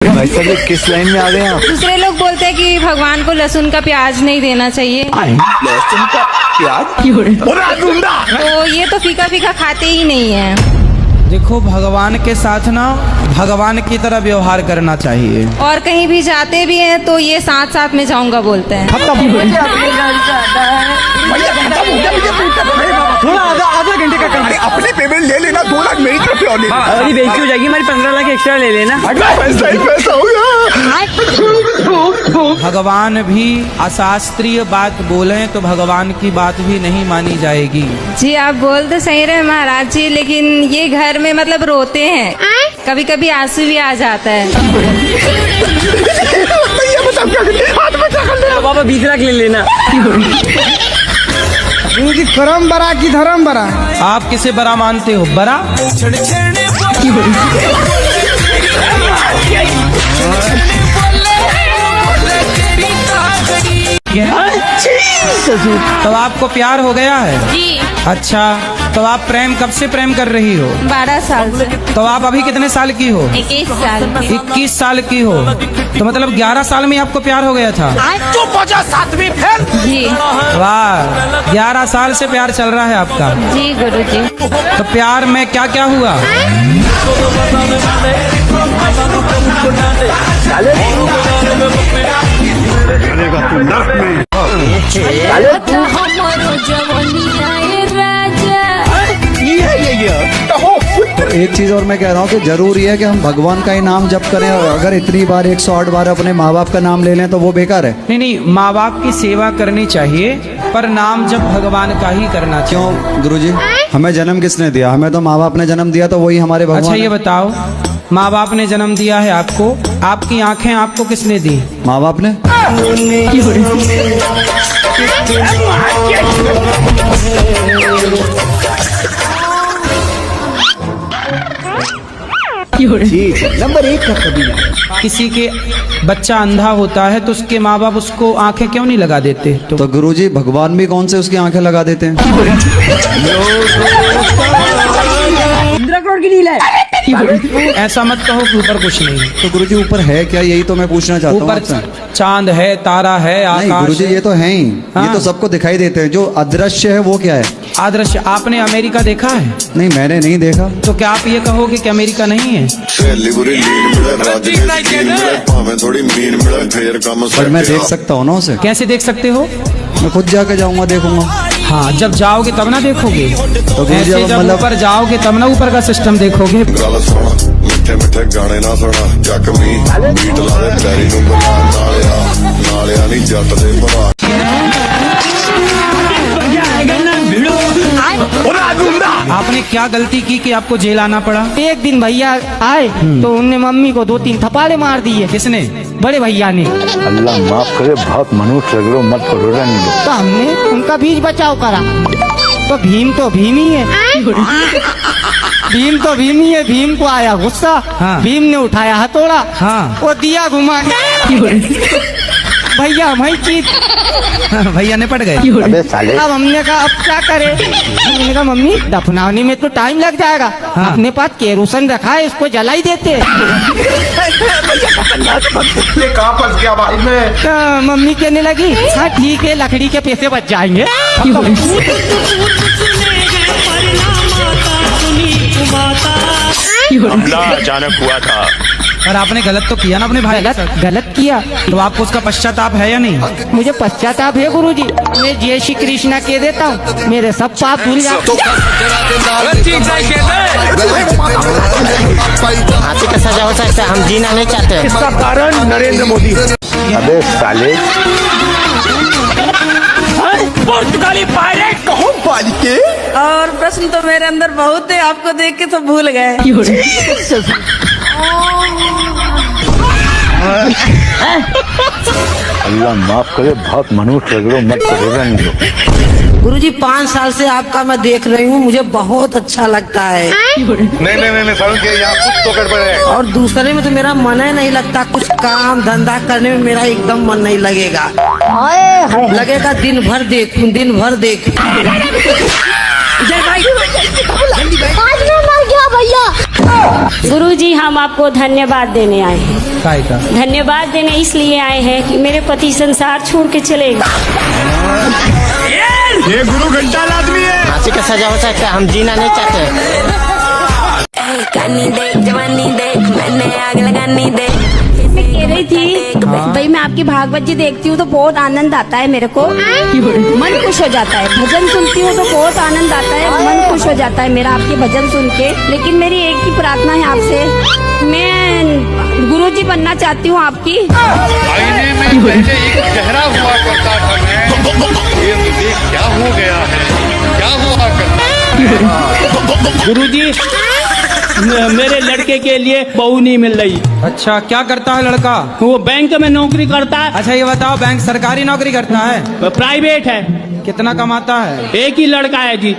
भाई साहब ये किस लाइन में आ गए आप? दूसरे लोग बोलते हैं कि भगवान को लहसुन का प्याज नहीं देना चाहिए, लहसुन का प्याज? तो ये तो फीका फीका खाते ही नहीं है। देखो, भगवान के साथ ना भगवान की तरह व्यवहार करना चाहिए। और कहीं भी जाते भी हैं तो ये साथ साथ में जाऊंगा बोलते हैं। थोड़ा आधा घंटे का काम है। अपने पेमेंट ले लेना, 2 लाख मेरी तरफ से और लेना। अभी बेइज्जती हो जाएगी हमारी, 15 लाख एक्स्ट्रा ले लेना। पैसा ही पैसा होगा। भगवान भी अशास्त्रीय बात बोले तो भगवान की बात भी नहीं मानी जाएगी। जी आप बोल तो सही रहे महाराज जी, लेकिन ये घर में मतलब रोते हैं, कभी कभी आंसू भी आ जाता है। तो बाबा 20 लाख ले लेना। इनकी करम बरा की धर्म बरा। आप किसे बड़ा मानते हो? बड़ा? तो आपको प्यार हो गया है? जी। अच्छा, तो आप प्रेम कब से प्रेम कर रही हो? 12 साल से। तो आप अभी कितने साल की हो? 21 साल। 21 साल की हो, तो मतलब 11 साल में आपको प्यार हो गया था? जी वाह, 11 साल से प्यार चल रहा है आपका। जी गुरु जी। तो प्यार में क्या क्या हुआ? एक चीज और मैं कह रहा हूँ कि जरूरी है कि हम भगवान का ही नाम जप करें, और अगर इतनी बार 108 बार अपने माँ बाप का नाम ले लें तो वो बेकार है। नहीं नहीं, माँ बाप की सेवा करनी चाहिए, पर नाम जब भगवान का ही करना चाहिए। क्यों गुरुजी, हमें जन्म किसने दिया? हमें तो माँ बाप ने जन्म दिया, तो वही हमारे भगवान अच्छा ये हैं। बताओ, माँ बाप ने जन्म दिया है आपको, आपकी आंखें आपको किसने दी? माँ बाप ने। नंबर 1 का कबीला। किसी के बच्चा अंधा होता है तो उसके माँ बाप उसको आंखें क्यों नहीं लगा देते? तो गुरुजी भगवान भी कौन से उसकी आंखें लगा देते हैं? 15 करोड़ की डील है। ऐसा मत कहो कि ऊपर कुछ नहीं है। तो गुरुजी ऊपर है क्या, यही तो मैं पूछना चाहता हूँ ऊपर आपसे। चांद है, तारा है, नहीं आकाश गुरुजी, है। ये तो है ही, ये हाँ। तो सबको दिखाई देते हैं। जो अदृश्य है वो क्या है? आदर्श, आपने अमेरिका देखा है? नहीं, मैंने नहीं देखा। तो क्या आप ये कहोगे कि अमेरिका नहीं है? पर मैं देख सकता हूँ ना उसे। कैसे देख सकते हो? मैं खुद जाके जाऊंगा, देखूंगा। हाँ, जब जाओगे तब ना देखोगे। तो ऐसे जब जब मतलब ऊपर जाओगे तब ना ऊपर का सिस्टम देखोगे। मिठे मिठे गाने ना सुना जख्मी बीट लावे पैरी नूं बना नालिया नहीं जट दे भरा। आपने क्या गलती की कि आपको जेल आना पड़ा? एक दिन भैया आए तो उनने मम्मी को 2-3 थप्पड़े मार दिए। किसने? बड़े भैया ने। अल्लाह माफ करे, बहुत मनुष्य रगड़ो मत करो, रहने दो। तो हमने उनका बीच बचाव करा। तो भीम ही है। भीम तो भीम ही है। भीम को आया गुस्सा। हाँ। भीम ने उठाया हथौड़ा। हाँ। वो दिया घुमा भैया मैं चीत। भैया ने पड़ गए। अबे साले, अब हमने कहा अब क्या करे? हमने कहा मम्मी दफनाने में तो टाइम लग जाएगा। हाँ। अपने पास केरोसिन रखा है, इसको जला ही देते। कहाँ फंस गया भाई मैं? तो मम्मी कहने लगी हाँ ठीक है, लकड़ी के पैसे बच जाएंगे। हमला अचानक हुआ था। पर आपने गलत तो किया ना अपने भाई के साथ। गलत किया। तो आपको उसका पश्चाताप है या नहीं? मुझे पश्चाताप है गुरुजी। मैं जय श्री कृष्णा कह देता हूँ, मेरे सब पाप धुल जाते। फांसी का सजा हो सकता है, हम जीना नहीं चाहते। इसका कारण नरेंद्र मोदी। अबे साले, पुर्तगाली पायरेट कहो बालिके। और प्रश्न तो मेरे अंदर बहुत है, आपको देख के तो भूल गए। अल्लाह माफ करे, बहुत मनुष्य रगड़ो मत करो, रहने दो। गुरुजी 5 साल से आपका मैं देख रही हूँ, मुझे बहुत अच्छा लगता है। नहीं समझ के यहाँ कुछ तो गड़बड़ है। और दूसरे में तो मेरा मन ही नहीं लगता, कुछ काम धंधा करने में मेरा एकदम मन नहीं लगेगा। लगेगा दिन भर देखूं, दिन भर देखूं। आज मैं मर गया भैया। गुरुजी हम आपको धन्यवाद देने आए हैं। काय का? धन्यवाद देने इसलिए आए हैं कि मेरे पति संसार छोड़ के चले गए। ये गुरु घंटाल आदमी है। फांसी का सजा हो सकता है, हम जीना नहीं चाहते। मैं कह रही थी भाई मैं आपकी भागवत जी देखती हूँ तो बहुत आनंद आता है मेरे को, मन खुश हो जाता है। भजन सुनती हूँ तो बहुत आनंद आता है, मन खुश हो जाता है मेरा आपके भजन सुन के। लेकिन मेरी एक ही प्रार्थना है आपसे, मैं गुरुजी बनना चाहती हूँ आपकी। आईने में पहले एक चेहरा हुआ करता था, ये मुझे क्या हो गया है, क्या हुआ करता। गुरुजी मेरे लड़के के लिए बहू नहीं मिल रही। अच्छा, क्या करता है लड़का? वो बैंक में नौकरी करता है। अच्छा ये बताओ, बैंक सरकारी नौकरी करता है? प्राइवेट है। कितना कमाता है? एक ही लड़का है जी।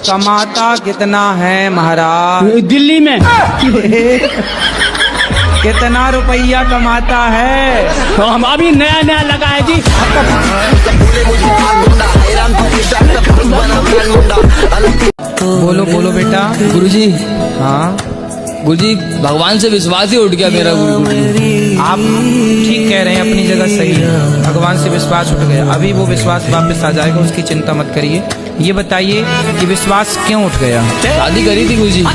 कमाता कितना है महाराज? दिल्ली में। कितना रुपया कमाता है? तो हम अभी नया नया लगा है जी। बोलो बोलो बेटा। गुरुजी, हाँ गुरुजी भगवान से विश्वास ही उठ गया मेरा। गुरुजी आप ठीक कह रहे हैं, अपनी जगह सही है। भगवान से विश्वास उठ गया, अभी वो विश्वास वापस आ जाएगा, उसकी चिंता मत करिए। ये बताइए कि विश्वास क्यों उठ गया? शादी करी थी गुरुजी, हाँ।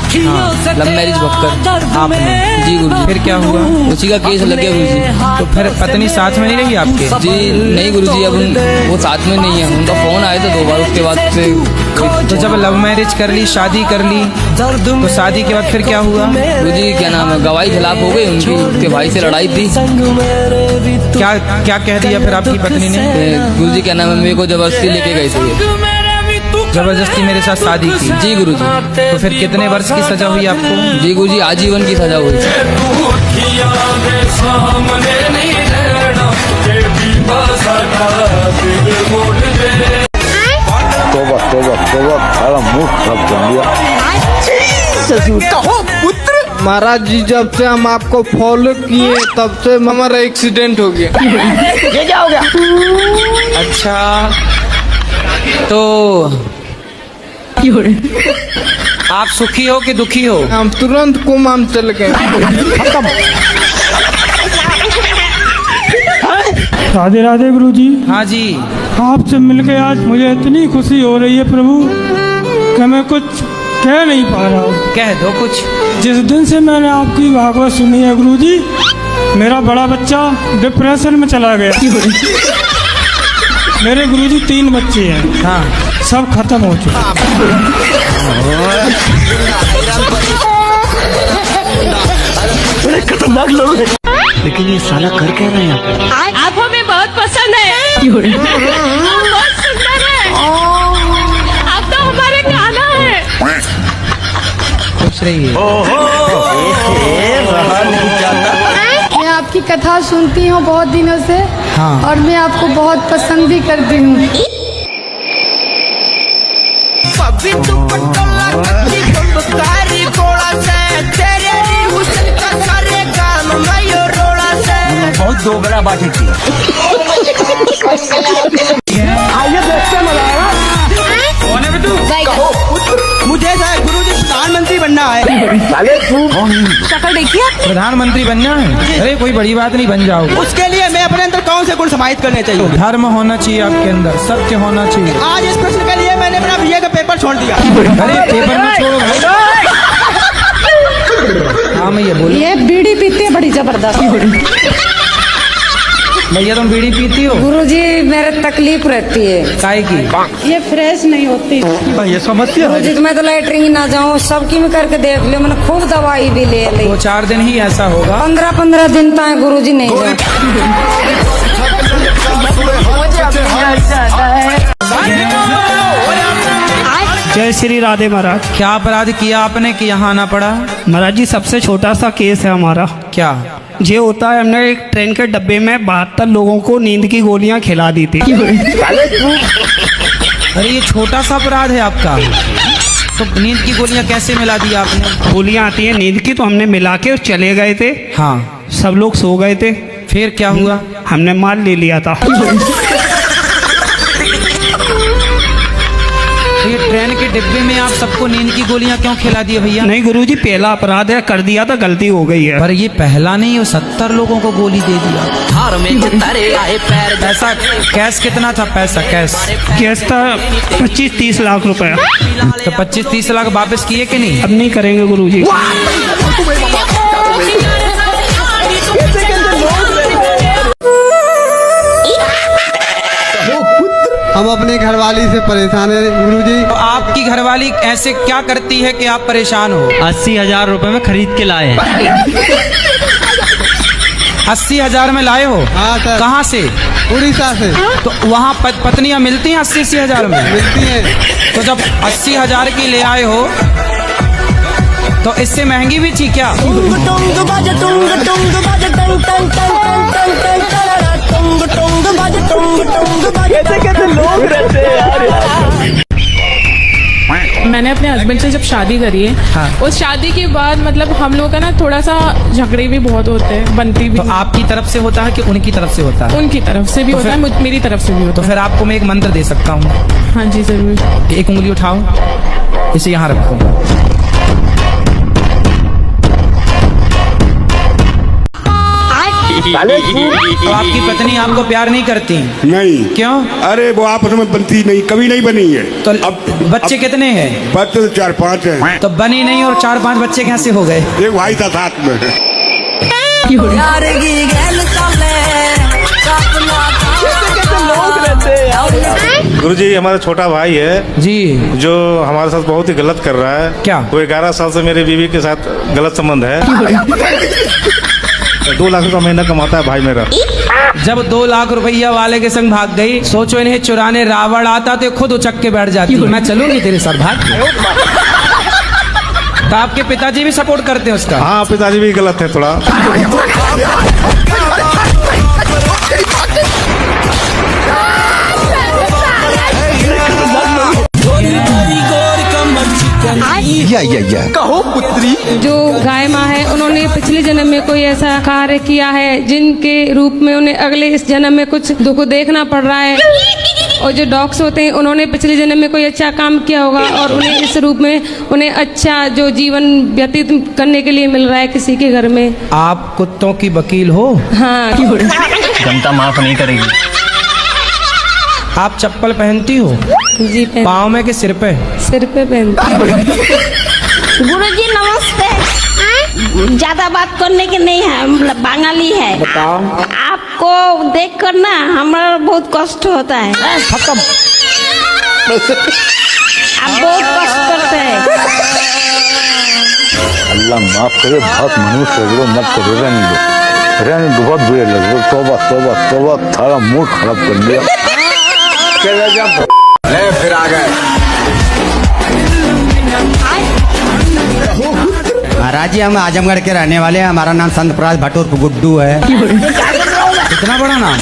लव मैरिज पक्कर आपने? जी गुरुजी। फिर क्या हुआ? उसी का केस लग गया गुरुजी। तो फिर पत्नी साथ में नहीं रही आपके? जी नहीं गुरुजी, अब वो साथ में नहीं है। उनका फोन आया था 2 बार, उसके बाद से। तो जब लव मैरिज कर ली, शादी कर ली, तो शादी के बाद फिर क्या हुआ? गुरुजी क्या नाम है, गवाही खिलाफ हो गई उनकी, उसके भाई से लड़ाई थी। क्या क्या कह दिया फिर आपकी पत्नी ने? गुरुजी क्या नाम है, मेरे को जबरदस्ती लेके गए थे। जबरदस्ती मेरे साथ शादी की? जी गुरुजी। तो फिर कितने वर्ष की सजा हुई आपको? जी गुरुजी आजीवन की सजा हुई। तोबा तोबा तोबा, सारा मुंह खराब कर दिया। कहो पुत्र। महाराज जी जब से हम आपको फॉलो किए तब से हमारा एक्सीडेंट हो गया। ये क्या हो गया? अच्छा, तो आप सुखी हो कि दुखी हो? हम तुरंत कोमा में चल गए। राधे राधे गुरुजी। हाँ जी। आपसे मिलके आज मुझे इतनी खुशी हो रही है प्रभु कि मैं कुछ कह नहीं पा रहा हूँ। कह दो कुछ। जिस दिन से मैंने आपकी भागवत सुनी है गुरुजी, मेरा बड़ा बच्चा डिप्रेशन में चला गया। मेरे गुरुजी 3 बच्चे हैं। हाँ। सब खत्म हो चुके। बड़े खतरनाक लोग हैं। लेकिन ये साला कर क्या रहे हैं? आप हमें बहुत पसंद है, आप बहुत सुंदर है, आप तो हमारे गाना है। खुश रहिए। मैं आपकी कथा सुनती हूँ बहुत दिनों से। हाँ। और मैं आपको बहुत पसंद भी करती हूँ। बहुत दोगला बात थी। आइए देखते हैं मलाया। कौन है तू? मुझे गुरुजी प्रधानमंत्री बनना है। शक्ल देखिए। प्रधानमंत्री बनना है? अरे कोई बड़ी बात नहीं, बन जाओ। उसके लिए मैं अपने अंदर कौन से गुण समाहित करने चाहिए? धर्म होना चाहिए आपके अंदर, सत्य होना चाहिए। आज इस प्रश्न के लिए मैंने अपना बीए का पेपर छोड़ दिया। अरे पेपर में छोड़ो भाई। हाँ मैं ये बोलूं, ये बीड़ी पीते हैं बड़ी जबरदस्त। भैया तुम बीड़ी पीती हो? गुरुजी मेरे तकलीफ रहती है। काय की? ये फ्रेश नहीं होती। ये समस्या है। गुरुजी मैं तो लैटरिन ना जाऊँ, सबकी में करके देख लियो, मैंने खूब दवाई भी ले ली। 2-4 दिन ही ऐसा होगा। 15-15 दिन तक गुरुजी नहीं जाए। जय श्री राधे महाराज। क्या अपराध किया आपने कि यहाँ आना पड़ा? महाराज जी सबसे छोटा सा केस है हमारा। क्या? ये होता है, हमने एक ट्रेन के डब्बे में 72 लोगों को नींद की गोलियां खिला दी थी। अरे ये छोटा सा अपराध है आपका, तो नींद की गोलियां कैसे मिला दी आपने? गोलियां आती हैं नींद की, तो हमने मिला के चले गए थे। हाँ। सब लोग सो गए थे। फिर क्या हुआ? हमने माल ले लिया था। ये ट्रेन के डिब्बे में आप सबको नींद की गोलियां क्यों खिला दिए भैया? नहीं गुरुजी, पहला अपराध है, कर दिया था, गलती हो गई है। पर ये पहला नहीं, वो 70 लोगों को गोली दे दिया। पैसा कैश कितना था? पैसा कैश था 25-30 लाख रुपए। तो 25-30 लाख वापस किए कि नहीं? अब नहीं करेंगे गुरुजी। हम अपनी घरवाली से परेशान है गुरुजी। तो आपकी घरवाली ऐसे क्या करती है कि आप परेशान हो? 80,000 रुपए में खरीद के लाए हैं। 80,000 में लाए हो? हाँ सर। कहाँ से? उड़ीसा से। तो वहाँ पत्नियां मिलती हैं 80,000 में? मिलती हैं। तो जब 80,000 की ले आए हो तो इससे महंगी भी थी क्या? कैसे लोग रहते हैं यार। मैंने अपने हस्बैंड से जब शादी करी है, हाँ। उस शादी के बाद मतलब हम लोग का ना थोड़ा सा झगड़े भी बहुत होते हैं, बनती भी। तो आपकी तरफ से होता है कि उनकी तरफ से होता है? उनकी तरफ से भी होता है, मेरी तरफ से भी होता तो फिर आपको मैं एक मंत्र दे सकता हूँ। है। हाँ जी जरूर। एक उंगली उठाओ, इसे यहाँ रखो। तो आपकी पत्नी आपको प्यार नहीं करती? नहीं। क्यों? अरे वो आपस में बनती नहीं, कभी नहीं बनी है। तो अब बच्चे कितने हैं? बच्चे तो 4-5 हैं। तो बनी नहीं और 4-5 बच्चे कैसे हो गए? एक भाई था साथ में। लोग रहते हैं यार। गुरुजी, हमारा छोटा भाई है जी, जो हमारे साथ बहुत ही गलत कर रहा है। क्या? वो 11 साल से मेरी बीवी के साथ गलत संबंध है। 2 लाख रुपया महीना कमाता है भाई मेरा। जब 2 लाख रुपया वाले के संग भाग गई, सोचो इन्हें चुराने रावण आता तो खुद उचक के बैठ जाती। मैं चलूंगी तेरे साथ, भाग। तो आपके पिताजी भी सपोर्ट करते हैं उसका? हाँ, पिताजी भी गलत है थोड़ा। कहो पुत्री। जो गाय माँ है, उन्होंने पिछले जन्म में कोई ऐसा कार्य किया है जिनके रूप में उन्हें अगले इस जन्म में कुछ दुख देखना पड़ रहा है। और जो डॉग्स होते हैं, उन्होंने पिछले जन्म में कोई अच्छा काम किया होगा और उन्हें इस रूप में उन्हें अच्छा जो जीवन व्यतीत करने के लिए मिल रहा है किसी के घर में। आप कुत्तों की वकील हो? हाँ। जनता माफ नहीं करेगी। आप चप्पल पहनती हो? जी पाँव में कि सिर पे? सिर पे पहनती। गुरुजी नमस्ते। ज्यादा बात करने की नहीं है, हम बंगाली है। बताओ। आपको देख कर ना हमारा बहुत कष्ट होता है। खत्म। आप बहुत कष्ट करते हैं। अल्लाह माफ करे, बहुत मनुष्य है, मत करो, रहने दो, बहुत बुरे लग रहे। तौबा तौबा तौबा, थारा मूड खराब कर दिया। फिर आ गए। महाराज जी, हम आजमगढ़ के रहने वाले हैं। हमारा नाम संत प्रकाश भट्टोर गुड्डू है। इतना बड़ा नाम?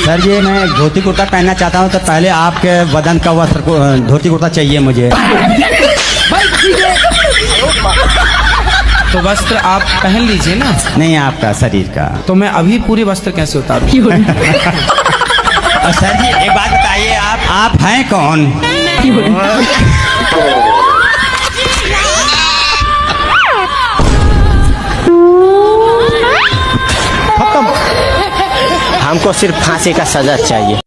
सर जी, मैं धोती कुर्ता पहनना चाहता हूँ, तो पहले आपके बदन का वस्त्र धोती कुर्ता चाहिए मुझे। तो वस्त्र आप पहन लीजिए ना। नहीं, आपका शरीर का। तो मैं अभी पूरी वस्त्र कैसे उतारूं? और सर जी एक बात बताइए, आप हैं कौन? हमको सिर्फ फांसी का सजा चाहिए।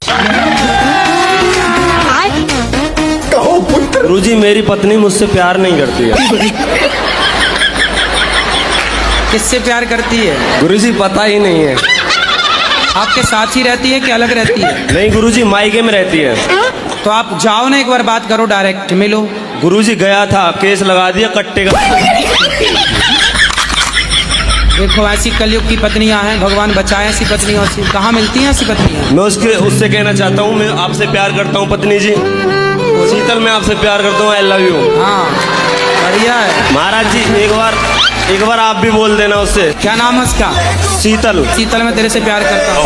गुरुजी, मेरी पत्नी मुझसे प्यार नहीं करती है। किससे प्यार करती है? गुरुजी, पता ही नहीं है। आपके साथ ही रहती है कि अलग रहती है? नहीं गुरुजी, मायके में रहती है। तो आप जाओ ना, एक बार बात करो, डायरेक्ट मिलो। गुरुजी, गया था, केस लगा दिया कट्टे का। देखो, ऐसी कलयुग की पत्नियां हैं, भगवान बचाए ऐसी पत्नियों से। कहाँ मिलती हैं ऐसी पत्नियां? मैं उससे कहना चाहता हूँ, मैं आपसे प्यार करता हूँ पत्नी जी। शीतल, मैं आपसे प्यार करता हूँ, आई लव यू। हाँ, बढ़िया है। महाराज जी, एक बार आप भी बोल देना उससे। क्या नाम है उसका? शीतल। शीतल, मैं तेरे से प्यार करता हूँ।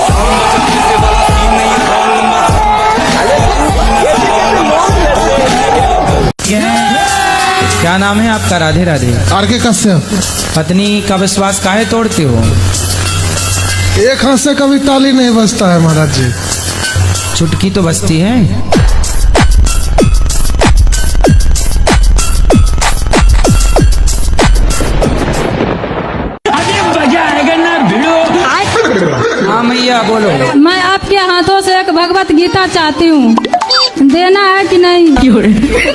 क्या नाम है आपका? राधे राधे। आरके कश्यप। पत्नी का विश्वास काहे तोड़ते हो? एक हाथ से कभी ताली नहीं बजता है महाराज जी। चुटकी तो बजती है। क्या बोलो? मैं आपके हाथों से एक भगवत गीता चाहती हूँ, देना है कि नहीं?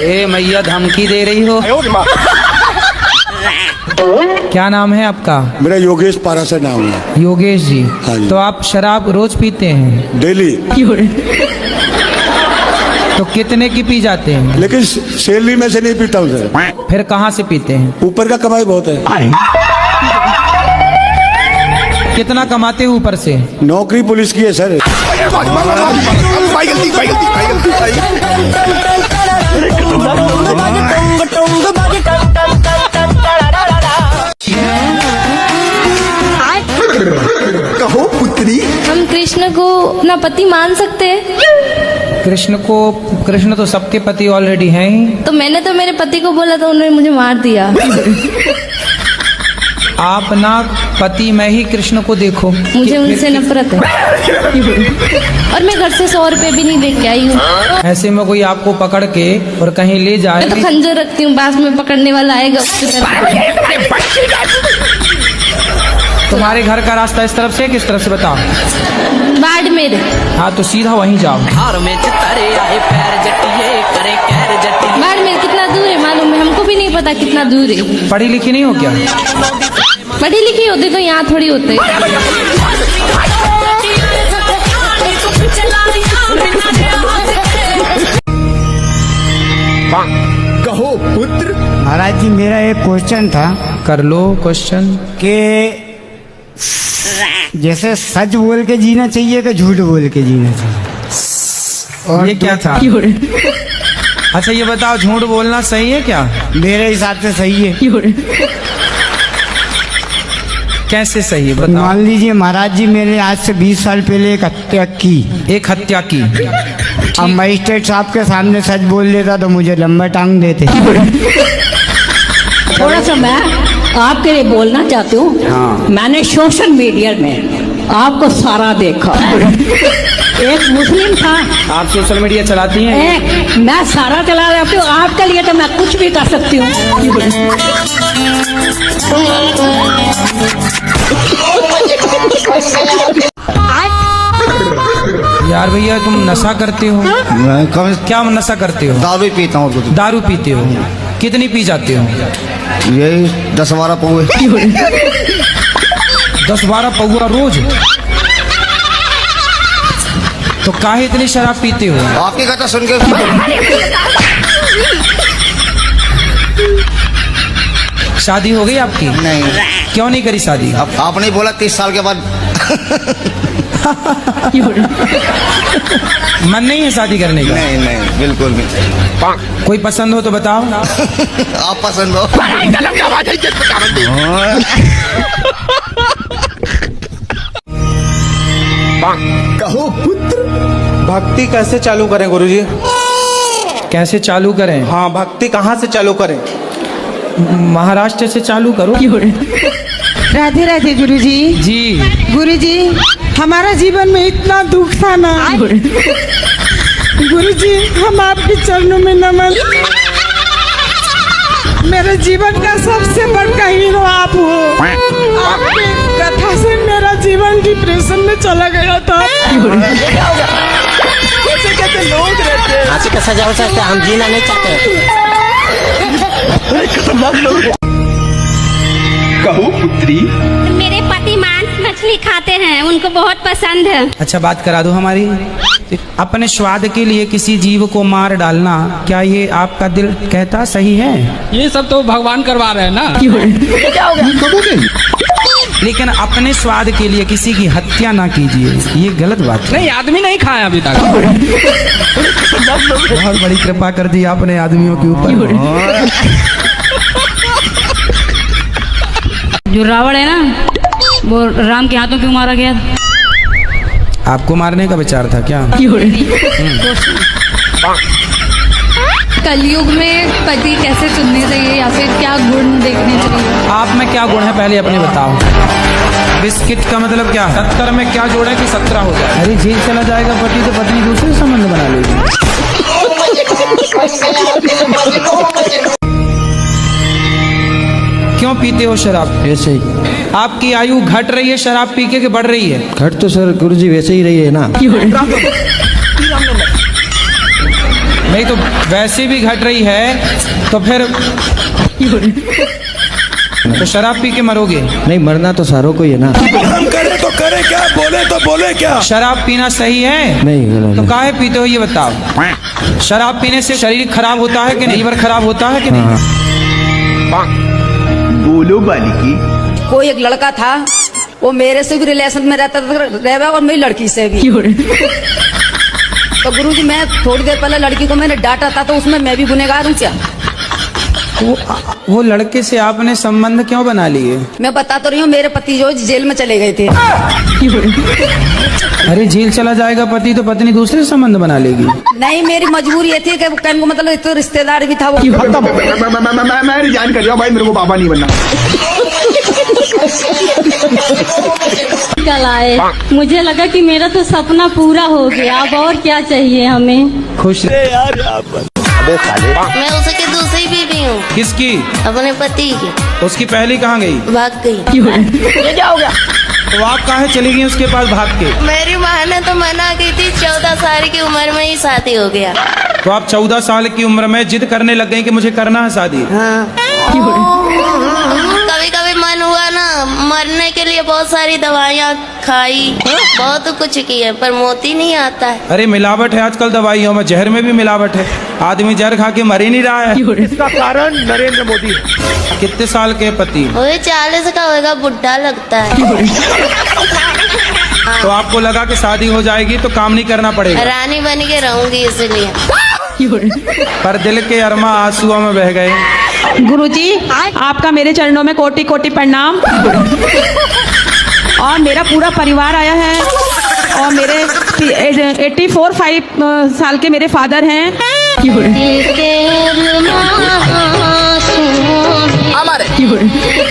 ए मैया धमकी दे रही हो? क्या नाम है आपका? मेरा योगेश पारासर नाम है। योगेश जी। हाँ जी। तो आप शराब रोज पीते हैं? डेली। तो कितने की पी जाते हैं? लेकिन सैलरी में से नहीं पीता हूँ सर। फिर कहाँ से पीते हैं? ऊपर का कमाई बहुत है। कितना कमाते हो ऊपर से? नौकरी पुलिस की है सर। कहो पुत्री, हम कृष्ण को अपना पति मान सकते हैं? कृष्ण तो सबके पति ऑलरेडी हैं ही। तो मैंने तो मेरे पति को बोला तो उन्होंने मुझे मार दिया। आप ना पति में ही कृष्ण को देखो। मुझे उनसे नफरत है और मैं घर से 100 रुपए भी नहीं लेके आई हूँ। ऐसे में कोई आपको पकड़ के और कहीं ले जाए? मैं तो खंजर रखती हूँ, पास में पकड़ने वाला आएगा उसकी तरफ। तुम्हारे घर का रास्ता इस तरफ से किस तरफ से बताओ? बाड़मेर। हाँ तो सीधा वहीं जाओ। बाड़मेर कितना दूर है मालूम है? हमको भी नहीं पता कितना दूर है। पढ़ी लिखी नहीं हो क्या? पढ़ी लिखी होती तो यहाँ थोड़ी होते। कहो पुत्र। महाराज जी मेरा एक क्वेश्चन था। कर लो क्वेश्चन। कि जैसे सच बोल के जीना चाहिए कि झूठ बोल के जीना चाहिए? और ये क्या था? अच्छा ये बताओ, झूठ बोलना सही है क्या? मेरे हिसाब से सही है। कैसे सही है बताओ? मान लीजिए महाराज जी, मैंने आज से 20 साल पहले एक हत्या की। एक हत्या की। अब मजिस्ट्रेट साहब के सामने सच बोल लेता तो मुझे लंबा टांग देते। थोड़ा सा मैं आपके लिए बोलना चाहती हूँ। हाँ। मैंने सोशल मीडिया में आपको सारा देखा। एक मुस्लिम था। आप सोशल मीडिया चलाती हैं? एक मैं सारा चला रही हूँ, आपके लिए तो मैं कुछ भी कर सकती हूँ। यार भैया तुम नशा करते हो? क्या नशा करते हो? दारू पीता हूँ। दारू पीते हो? कितनी पी जाते हो? यही 10-12 पौवे। 10-12 पौवा रोज? तो काहे इतनी शराब पीते हो? आपकी कथा सुन के। शादी हो गई आपकी? नहीं। क्यों नहीं करी शादी? आपने बोला 30 साल के बाद। मन नहीं है शादी करने का? नहीं नहीं बिल्कुल नहीं। कोई पसंद हो तो बताओ। आप पसंद हो? कहो पुत्र। भक्ति कैसे चालू करें गुरुजी? कैसे चालू करें? हाँ, भक्ति कहाँ से चालू करें? महाराष्ट्र से चालू करो। राधे राधे गुरुजी। जी गुरुजी, हमारा जीवन में इतना दुख था ना गुरुजी, हम आपके चरणों में नमन। मेरे जीवन का सबसे बड़ा हीरो आप हो। आपके कथा से मेरा जीवन डिप्रेशन में चला गया था। कैसे कैसे लोग रहते हैं। फांसी का सजा हो सकता है, हम जीना नहीं चाहते। कहो पुत्री। मेरे पति मांस मछली खाते हैं, उनको बहुत पसंद है। अच्छा बात करा दो हमारी। अपने स्वाद के लिए किसी जीव को मार डालना, क्या ये आपका दिल कहता सही है? ये सब तो भगवान करवा रहे हैं ना। क्या हो गया? लेकिन अपने स्वाद के लिए किसी की हत्या ना कीजिए, ये गलत बात है। नहीं, आदमी नहीं खाया अभी तक। बहुत बड़ी कृपा कर दी आपने आदमियों के ऊपर। जो रावण है ना, वो राम के हाथों क्यों मारा गया? आपको मारने का विचार था क्या? कलयुग में पति कैसे चुनने चाहिए या फिर क्या गुण देखने चाहिए? आप में क्या गुण है पहले अपने बताओ। बिस्किट का मतलब क्या है? 70 में क्या जोड़े कि 17 हो जाए? अरे जेल चला जाएगा पति तो पत्नी दूसरे संबंध बना लेगी। क्यों पीते हो शराब? ऐसे ही। आपकी आयु घट रही है शराब पी के बढ़ रही है? घट तो सर गुरुजी वैसे ही रही है ना। नहीं तो वैसे भी घट रही है तो फिर तो शराब पी के मरोगे? नहीं, मरना तो सारों को ही है ना। हम करे तो करे क्या, बोले तो बोले क्या? शराब पीना सही है? नहीं गलत तो है। काहे पीते हो ये बताओ? शराब पीने से शरीर खराब होता है कि नहीं? लीवर खराब होता है कि नहीं? बोलो बालिकी। कोई एक लड़का था, वो मेरे से भी रिलेशन में रहता था और मेरी लड़की से भी। तो गुरुजी मैं थोड़ी देर पहले लड़की को मैंने डांटा था, तो उसमें मैं भी गुनहगार हूँ क्या? वो लड़के से आपने संबंध क्यों बना लिए? मैं बता तो रही हूँ, मेरे पति जो जेल में चले गए थे। अरे जेल चला जाएगा पति तो पत्नी दूसरे संबंध बना लेगी। नहीं, मेरी मजबूरी ये थी कि कहने को मतलब तो रिश्तेदार भी था वो। मैं रिजाइन कर दिया भाई, मेरे को बाबा नहीं बनना। कल आए, मुझे लगा कि मेरा तो सपना पूरा हो गया, अब और क्या चाहिए हमें। खुश यार मैं उसकी दूसरी बीवी हूँ। किसकी? अपने पति की। उसकी पहली कहाँ गई? भाग गई। ये क्या हो गया? तो आप काहे चली गई उसके पास भाग के? मेरी माँ ने तो मना की थी, 14 साल की उम्र में ही शादी हो गया। तो आप 14 साल की उम्र में जिद करने लग गई कि मुझे करना है शादी? हाँ। कभी कभी मन हुआ ना, मरने के लिए बहुत सारी दवाइयाँ खाई, बहुत कुछ किए, पर मोती नहीं आता है। अरे मिलावट है आजकल दवाइयों में, जहर में भी मिलावट है। आदमी जहर खा के मर ही नहीं रहा है। इसका कारण नरेंद्र मोदी। कितने साल के पति? वही 40 का होगा, बुढ़ा लगता है। तो आपको लगा कि शादी हो जाएगी तो काम नहीं करना पड़ेगा? रानी बन के रहूंगी इसलिए। पर दिल के अरमा आंसुओं में बह गए। गुरुजी, आपका मेरे चरणों में कोटि कोटि प्रणाम। और मेरा पूरा परिवार आया है, और मेरे 84-5 साल के मेरे फादर हैं।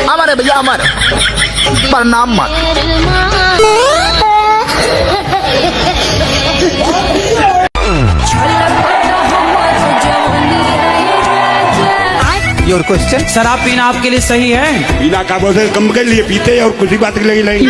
हमारे भैया हमारे प्रणाम मत। Your question. शराब पीना आपके लिए सही है? पीना का बोलते कम के लिए पीते और कुछ ही बात के लिए नहीं।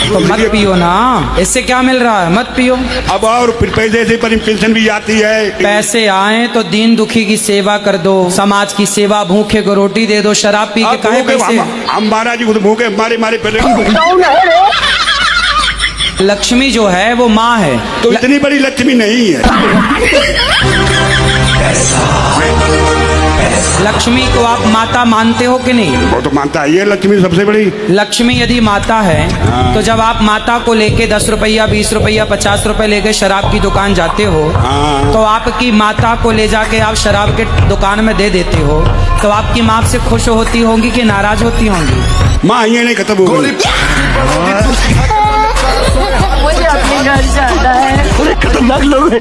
तो मत पियो ना, इससे क्या मिल रहा है? मत पियो। अब और फिर पैसे से पर पेंशन भी आती है। पैसे आए तो दीन दुखी की सेवा कर दो, समाज की सेवा, भूखे को रोटी दे दो। शराब पी के काहे पैसे? हम महाराज जी खुद भूखे मारे पहले। लक्ष्मी जो है वो माँ है, तो इतनी बड़ी लक्ष्मी नहीं है। लक्ष्मी को आप माता मानते हो कि नहीं? वो तो मानता है, ये लक्ष्मी सबसे बड़ी। लक्ष्मी यदि माता है तो जब आप माता को लेके 10 रुपया, 20 रुपया, 50 रुपए लेके शराब की दुकान जाते हो, तो आपकी माता को ले जाके आप शराब के दुकान में दे देते हो, तो आपकी माँ से खुश होती होंगी कि नाराज होती होंगी? माँ ये नहीं खत्म हो गई। खतरनाक लोग हैं।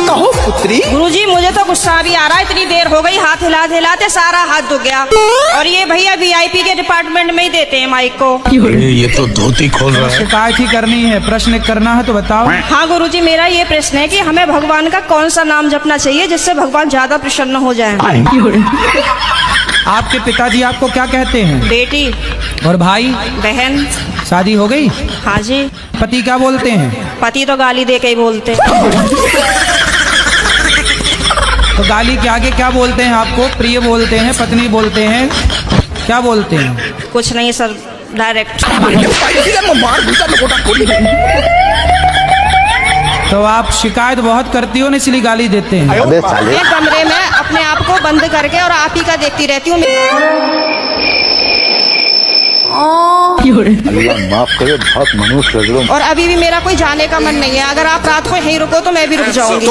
कहो पुत्री। गुरुजी, मुझे तो गुस्सा भी आ रहा है, इतनी देर हो गई, हाथ हिलाते हिलाते सारा हाथ दुख गया। और ये भैया VIP के डिपार्टमेंट में ही देते हैं माइक को। ये तो धोती खोल रहा है। शिकायत ही करनी है, प्रश्न करना है तो बताओ। हाँ गुरुजी, मेरा ये प्रश्न है कि हमें भगवान का कौन सा नाम जपना चाहिए जिससे भगवान ज्यादा प्रसन्न हो जाए? आपके पिताजी आपको क्या कहते हैं? बेटी। और भाई? बहन। शादी हो गई? हाँ जी। पति क्या बोलते हैं? पति तो गाली दे के ही बोलते। तो गाली के आगे क्या बोलते हैं आपको? प्रिय बोलते हैं, पत्नी बोलते हैं, क्या बोलते हैं? कुछ नहीं सर, डायरेक्ट। तो आप शिकायत बहुत करती हो ना, इसलिए गाली देते हैं। मैं कमरे में अपने आप को बंद करके और आप ही का देखती रहती हूँ। अल्लाह माफ करे, बहुत मनुष्य लग रहा हूं। और अभी भी मेरा कोई जाने का मन नहीं है। अगर आप रात को यहीं रुको तो मैं भी रुक जाऊंगी।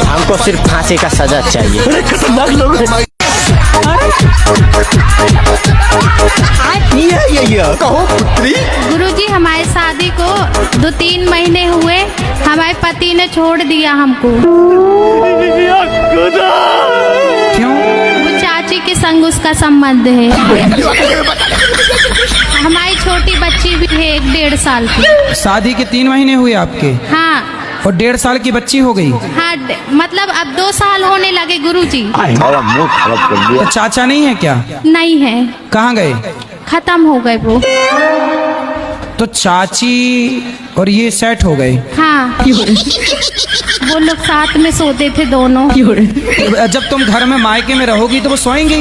हमको सिर्फ फांसी का सजा चाहिए। खतरनाक लोग हैं। कहो पुत्री। गुरुजी, हमारी शादी को 2-3 महीने हुए, हमारे पति ने छोड़ दिया हमको। क्यों? वो चाची के संग उसका संबंध है। हमारी छोटी बच्ची भी है 1-1.5 साल की। शादी के 3 महीने हुए आपके? हाँ, और 1.5 साल की बच्ची हो गई। हाँ मतलब अब 2 साल होने लगे गुरुजी। सारा मूड खराब कर दिया। तो चाचा नहीं है क्या? नहीं है। कहाँ गए? खत्म हो गए वो। तो चाची और ये सेट हो गए। हाँ वो लोग साथ में सोते थे दोनों। जब तुम घर में मायके में रहोगी तो वो सोएंगे?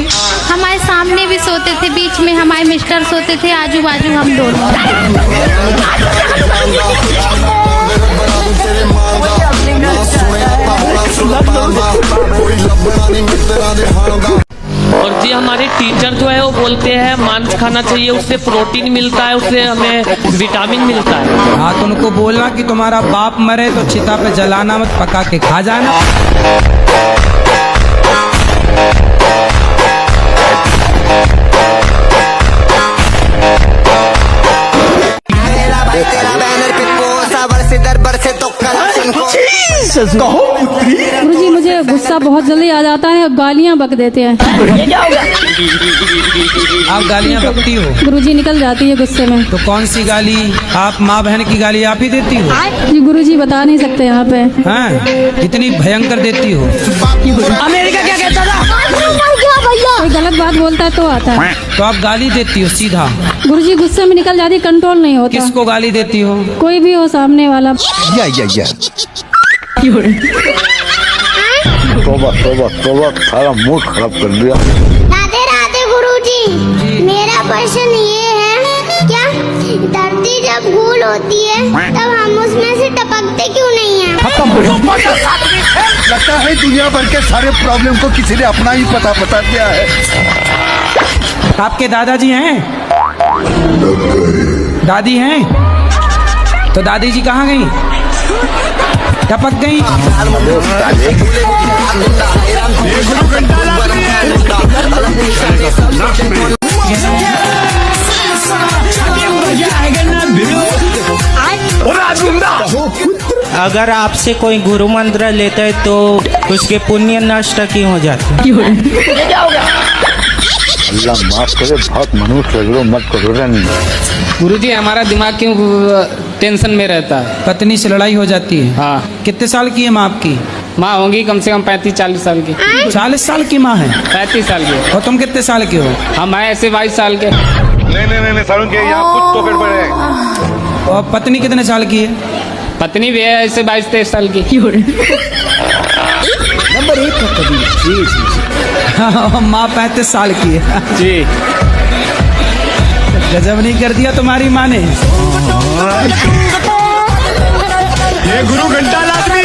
हमारे सामने भी सोते थे, बीच में हमारे मिस्टर सोते थे, आजू बाजू हम दोनों। और जी हमारे टीचर जो है वो बोलते हैं मांस खाना चाहिए, उससे प्रोटीन मिलता है, उससे हमें विटामिन मिलता है। हाँ तो उनको बोलना कि तुम्हारा बाप मरे तो चिता पे जलाना मत, पका के खा जाना। गुरुजी मुझे गुस्सा बहुत जल्दी आ जाता है, गालियाँ बक देते हैं। आप गालियाँ बकती हो? गुरुजी निकल जाती है गुस्से में। तो कौन सी गाली? आप माँ बहन की गाली आप ही देती हो? जी गुरुजी बता नहीं सकते यहाँ पे। हाँ इतनी भयंकर देती हो? अमेरिका क्या कहता था? कोई गलत बात बोलता है तो आता है। तो आप गाली देती हो सीधा? गुरुजी गुस्से में निकल जाती, कंट्रोल नहीं होता। किसको गाली देती हो? कोई भी हो सामने वाला। तोबा तोबा तोबा, सारा मूड खराब कर दिया। राधे राधे गुरुजी, मेरा प्रश्न ये है, क्या धरती जब गोल होती है तब हम उसमें से टपकते क्यों नहीं हैं? लगता है दुनिया भर के सारे प्रॉब्लम को किसी ने अपना ही पता बता दिया है। आपके दादाजी हैं? दादी हैं? तो दादी जी कहाँ गई? टपक गई? अगर आपसे कोई गुरु मंत्र लेता है तो उसके पुण्य नष्ट क्यों हो जाते? अल्लाह माफ करे, बहुत मनुष्य लग रहे हो, मत करो। गुरुजी हमारा दिमाग क्यों टेंशन में रहता है? पत्नी से लड़ाई हो जाती है? हाँ। कितने साल की है माँ आपकी? माँ होंगी कम से कम 35-40 साल की। 40 साल की माँ है? 35 साल की। और तुम कितने साल के हो? हम आए ऐसे 22 साल के। नहीं सारुण के यहाँ कुछ तो गड़बड़ है। और पत्नी कितने साल की है? पत्नी भी है ऐसे 22-23 साल की। नंबर 1 का कबीर। जी माँ 35 साल की है। जी गजब नहीं कर दिया तुम्हारी माँ ने। ये गुरु घंटा लादमी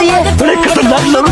है। बड़े खतरनाक लोग।